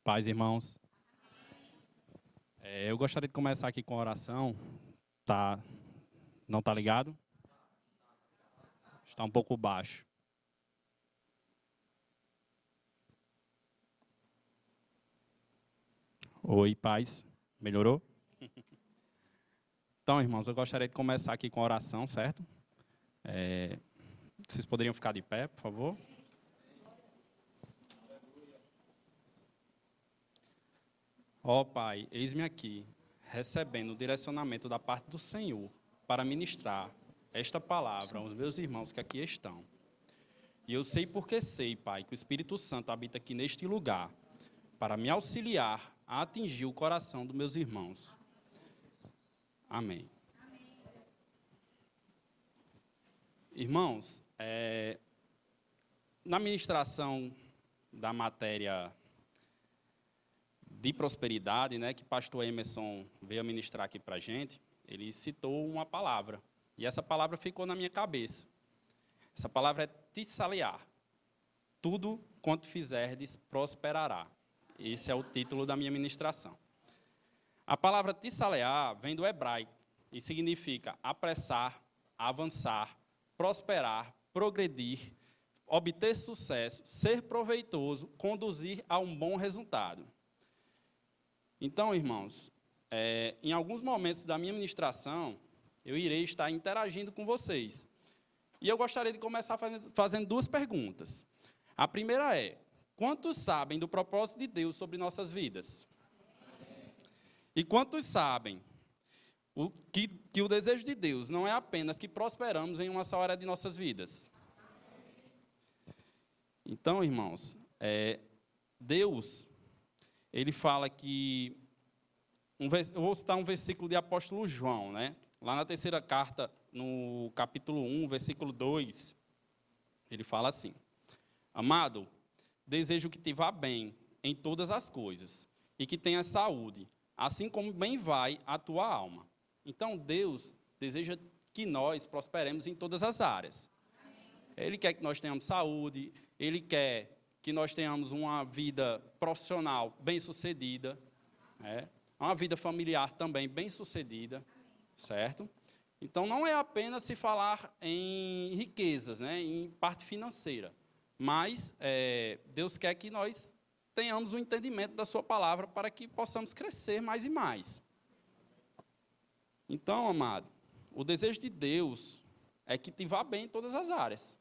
Paz, irmãos. Eu gostaria de começar aqui com a oração. Não está ligado? Está um pouco baixo. Oi, paz. Melhorou? Então, irmãos, eu gostaria de começar aqui com a oração, certo? Vocês poderiam ficar de pé, por favor? Ó Pai, eis-me aqui, recebendo o direcionamento da parte do Senhor para ministrar esta palavra aos meus irmãos que aqui estão. E eu sei porque sei, Pai, que o Espírito Santo habita aqui neste lugar para me auxiliar a atingir o coração dos meus irmãos. Amém. Irmãos, na ministração da matéria de prosperidade, né, que o pastor Emerson veio ministrar aqui para a gente, ele citou uma palavra, e essa palavra ficou na minha cabeça. Essa palavra é tissalear. Tudo quanto fizerdes prosperará. Esse é o título da minha ministração. A palavra tissalear vem do hebraico e significa apressar, avançar, prosperar, progredir, obter sucesso, ser proveitoso, conduzir a um bom resultado. Então, irmãos, em alguns momentos da minha ministração, eu irei estar interagindo com vocês. E eu gostaria de começar fazendo duas perguntas. A primeira é: quantos sabem do propósito de Deus sobre nossas vidas? E quantos sabem que o desejo de Deus não é apenas que prosperamos em uma só área de nossas vidas? Então, irmãos, Deus, ele fala que, eu vou citar um versículo de apóstolo João, né? Lá na terceira carta, no capítulo 1, versículo 2, ele fala assim: Amado, desejo que te vá bem em todas as coisas e que tenha saúde, assim como bem vai a tua alma. Então, Deus deseja que nós prosperemos em todas as áreas. Ele quer que nós tenhamos saúde, Ele quer que nós tenhamos uma vida profissional bem-sucedida, uma vida familiar também bem-sucedida, certo? Então, não é apenas se falar em riquezas, né, em parte financeira, mas Deus quer que nós tenhamos um entendimento da sua palavra para que possamos crescer mais e mais. Então, amado, o desejo de Deus é que te vá bem em todas as áreas,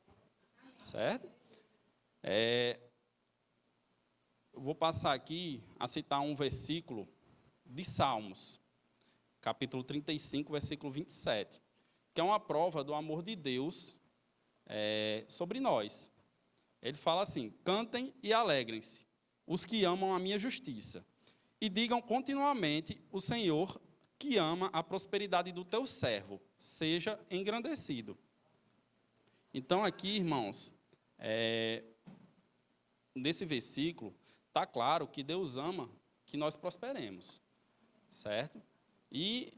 certo? Eu vou passar aqui a citar um versículo de Salmos, capítulo 35, versículo 27, que é uma prova do amor de Deus sobre nós. Ele fala assim: cantem e alegrem-se os que amam a minha justiça, e digam continuamente: o Senhor que ama a prosperidade do teu servo, seja engrandecido. Então aqui, irmãos, nesse versículo, está claro que Deus ama que nós prosperemos, certo? E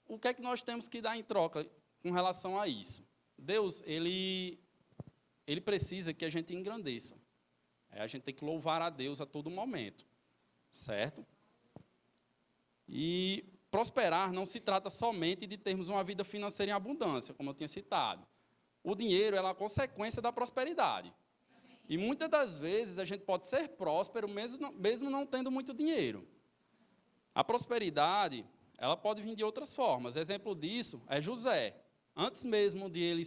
o que é que nós temos que dar em troca com relação a isso? Deus, ele precisa que a gente engrandeça. A gente tem que louvar a Deus a todo momento, certo? E prosperar não se trata somente de termos uma vida financeira em abundância, como eu tinha citado. O dinheiro é uma consequência da prosperidade. E muitas das vezes a gente pode ser próspero mesmo não tendo muito dinheiro. A prosperidade, ela pode vir de outras formas. Exemplo disso é José. Antes mesmo de ele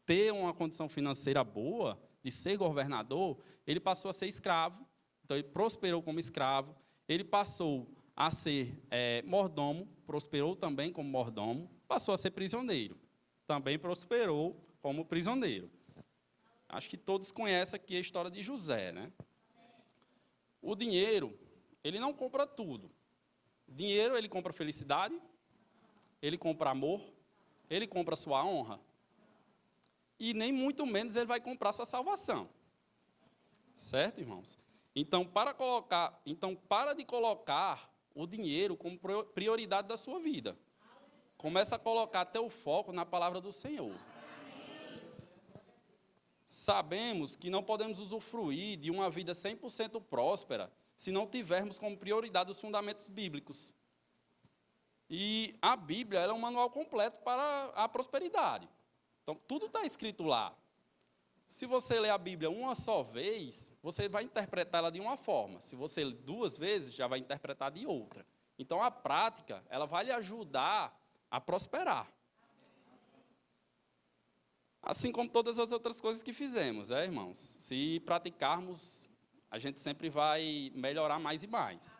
ter uma condição financeira boa, de ser governador, ele passou a ser escravo. Então, ele prosperou como escravo. Ele passou a ser mordomo, prosperou também como mordomo. Passou a ser prisioneiro. Também prosperou como prisioneiro. Acho que todos conhecem aqui a história de José, né? O dinheiro, ele não compra tudo. Dinheiro, ele compra felicidade, ele compra amor, ele compra sua honra, e nem muito menos ele vai comprar sua salvação. Certo, irmãos? Então, para de colocar o dinheiro como prioridade da sua vida. Começa a colocar teu foco na palavra do Senhor. Sabemos que não podemos usufruir de uma vida 100% próspera se não tivermos como prioridade os fundamentos bíblicos. E a Bíblia ela é um manual completo para a prosperidade. Então, tudo está escrito lá. Se você ler a Bíblia uma só vez, você vai interpretá-la de uma forma. Se você ler 2 vezes, já vai interpretar de outra. Então, a prática, ela vai lhe ajudar a prosperar. Assim como todas as outras coisas que fizemos, irmãos? Se praticarmos, a gente sempre vai melhorar mais e mais.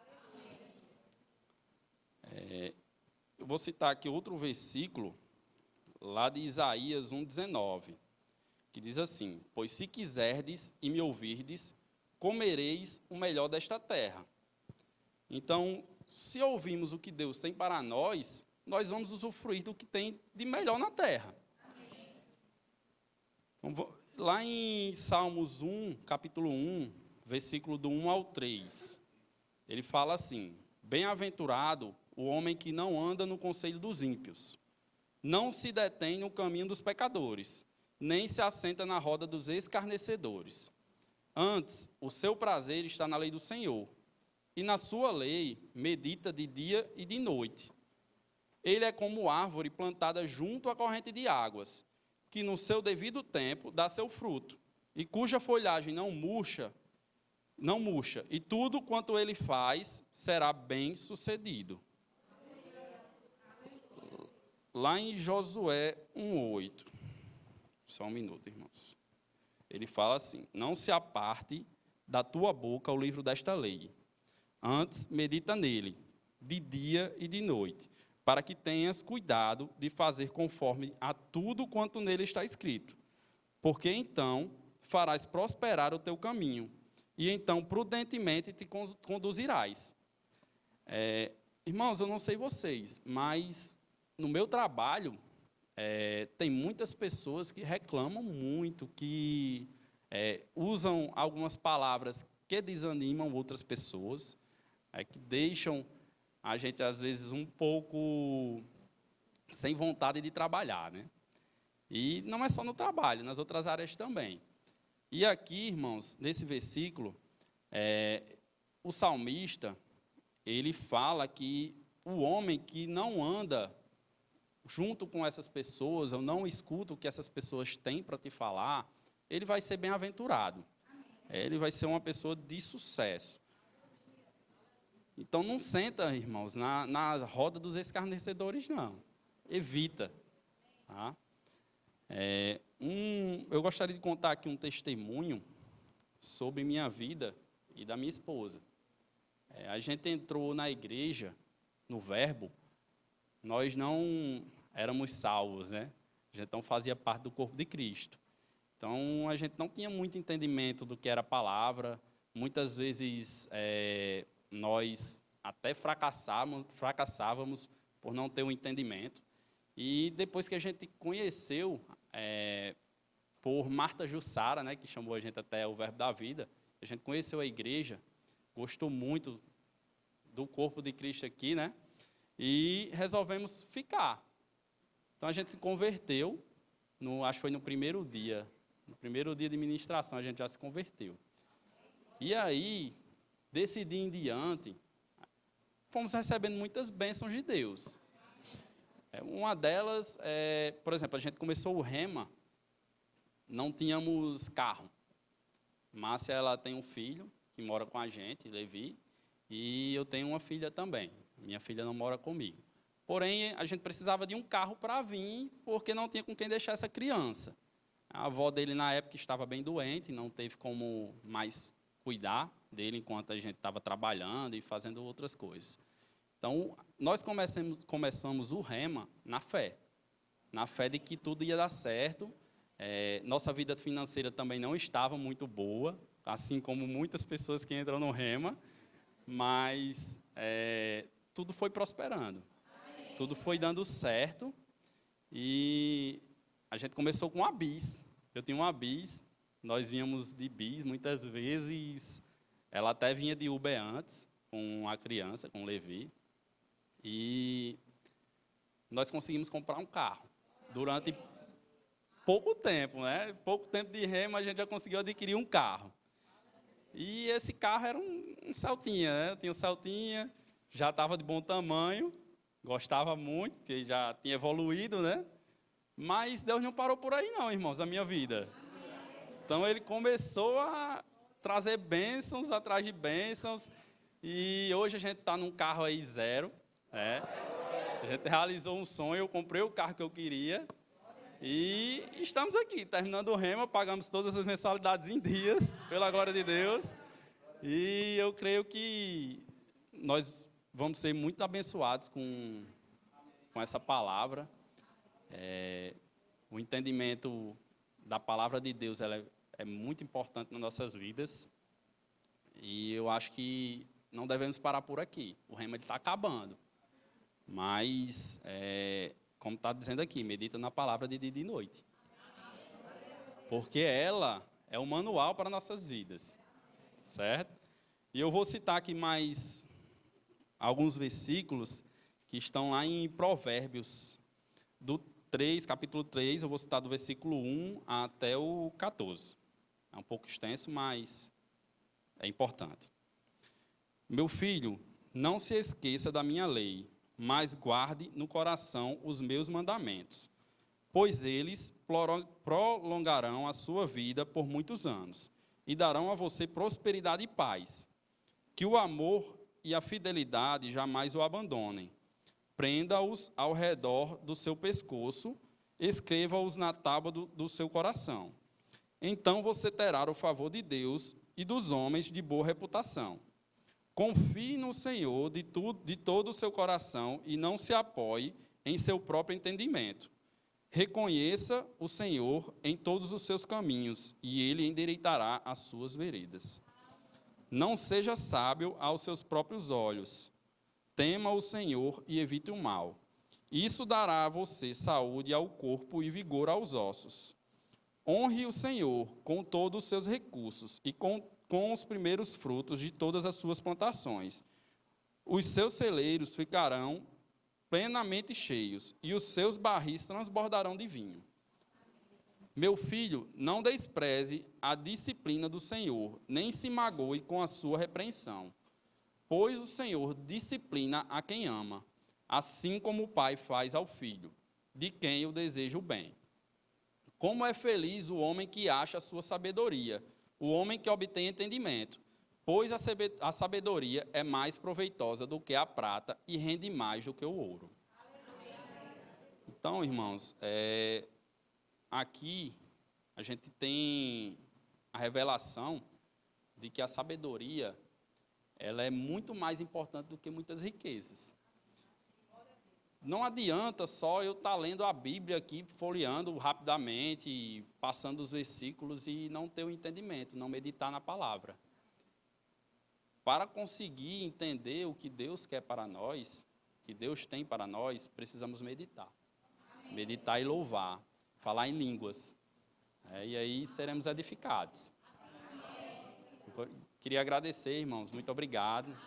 Eu vou citar aqui outro versículo, lá de Isaías 1,19, que diz assim: pois se quiserdes e me ouvirdes, comereis o melhor desta terra. Então, se ouvirmos o que Deus tem para nós, nós vamos usufruir do que tem de melhor na terra. Então, lá em Salmos 1, capítulo 1, versículo do 1 ao 3, ele fala assim: bem-aventurado o homem que não anda no conselho dos ímpios, não se detém no caminho dos pecadores, nem se assenta na roda dos escarnecedores. Antes, o seu prazer está na lei do Senhor, e na sua lei medita de dia e de noite. Ele é como árvore plantada junto à corrente de águas, que no seu devido tempo dá seu fruto, e cuja folhagem não murcha, e tudo quanto ele faz será bem sucedido. Lá em Josué 1,8, só um minuto, irmãos. Ele fala assim: não se aparte da tua boca o livro desta lei. Antes, medita nele, de dia e de noite, para que tenhas cuidado de fazer conforme a tudo quanto nele está escrito. Porque então farás prosperar o teu caminho, e então prudentemente te conduzirás. Irmãos, eu não sei vocês, mas no meu trabalho, tem muitas pessoas que reclamam muito, que usam algumas palavras que desanimam outras pessoas, que deixam a gente, às vezes, um pouco sem vontade de trabalhar, né? E não é só no trabalho, nas outras áreas também. E aqui, irmãos, nesse versículo, o salmista, ele fala que o homem que não anda junto com essas pessoas, ou não escuta o que essas pessoas têm para te falar, ele vai ser bem-aventurado. Ele vai ser uma pessoa de sucesso. Então, não senta, irmãos, na roda dos escarnecedores, não. Evita. Tá? Eu gostaria de contar aqui um testemunho sobre minha vida e da minha esposa. A gente entrou na igreja, no Verbo, nós não éramos salvos, né? A gente não fazia parte do corpo de Cristo. Então, a gente não tinha muito entendimento do que era a palavra. Muitas vezes, nós até fracassávamos por não ter um entendimento. E depois que a gente conheceu, por Marta Jussara, né, que chamou a gente até o Verbo da Vida, a gente conheceu a igreja, gostou muito do corpo de Cristo aqui, né? E resolvemos ficar. Então, a gente se converteu, acho que foi no primeiro dia de ministração, a gente já se converteu. E aí, desse dia em diante, fomos recebendo muitas bênçãos de Deus. Uma delas, por exemplo, a gente começou o Rema, não tínhamos carro. Márcia, ela tem um filho que mora com a gente, Levi, e eu tenho uma filha também. Minha filha não mora comigo. Porém, a gente precisava de um carro para vir, porque não tinha com quem deixar essa criança. A avó dele, na época, estava bem doente, não teve como mais cuidar dele enquanto a gente estava trabalhando e fazendo outras coisas. Então, nós começamos o Rema na fé de que tudo ia dar certo. Nossa vida financeira também não estava muito boa, assim como muitas pessoas que entram no Rema, mas tudo foi prosperando. Tudo foi dando certo e a gente começou com uma bis. Eu tinha uma bis, nós vínhamos de bis muitas vezes. Ela até vinha de Uber antes, com a criança, com o Levi. E nós conseguimos comprar um carro. Durante pouco tempo, né? Pouco tempo de Rema, a gente já conseguiu adquirir um carro. E esse carro era um Celtinha, né? Eu tinha um Celtinha, já estava de bom tamanho, gostava muito, porque já tinha evoluído, né? Mas Deus não parou por aí não, irmãos, na minha vida. Então Ele começou a trazer bênçãos atrás de bênçãos. E hoje a gente está num carro aí zero, né? A gente realizou um sonho, eu comprei o carro que eu queria. E estamos aqui, terminando o rema, pagamos todas as mensalidades em dias, pela glória de Deus. E eu creio que nós vamos ser muito abençoados com essa palavra. O entendimento da palavra de Deus ela é muito importante nas nossas vidas. E eu acho que não devemos parar por aqui. O rema está acabando. Mas, como está dizendo aqui, medita na palavra de dia e de noite. Porque ela é o manual para nossas vidas. Certo? E eu vou citar aqui mais alguns versículos que estão lá em Provérbios, do 3, capítulo 3, eu vou citar do versículo 1 até o 14. É um pouco extenso, mas é importante. Meu filho, não se esqueça da minha lei, mas guarde no coração os meus mandamentos, pois eles prolongarão a sua vida por muitos anos e darão a você prosperidade e paz. Que o amor e a fidelidade jamais o abandonem. Prenda-os ao redor do seu pescoço, escreva-os na tábua do seu coração. Então você terá o favor de Deus e dos homens de boa reputação. Confie no Senhor de todo o seu coração e não se apoie em seu próprio entendimento. Reconheça o Senhor em todos os seus caminhos e Ele endireitará as suas veredas. Não seja sábio aos seus próprios olhos. Tema o Senhor e evite o mal. Isso dará a você saúde ao corpo e vigor aos ossos. Honre o Senhor com todos os seus recursos e com os primeiros frutos de todas as suas plantações. Os seus celeiros ficarão plenamente cheios e os seus barris transbordarão de vinho. Meu filho, não despreze a disciplina do Senhor, nem se magoe com a sua repreensão. Pois o Senhor disciplina a quem ama, assim como o pai faz ao filho, de quem o deseja o bem. Como é feliz o homem que acha a sua sabedoria, o homem que obtém entendimento, pois a sabedoria é mais proveitosa do que a prata e rende mais do que o ouro. Então, irmãos, aqui a gente tem a revelação de que a sabedoria ela é muito mais importante do que muitas riquezas. Não adianta só eu estar lendo a Bíblia aqui, folheando rapidamente, passando os versículos e não ter o entendimento, não meditar na palavra. Para conseguir entender o que Deus quer para nós, o que Deus tem para nós, precisamos meditar. Meditar e louvar, falar em línguas. E aí seremos edificados. Queria agradecer, irmãos, muito obrigado.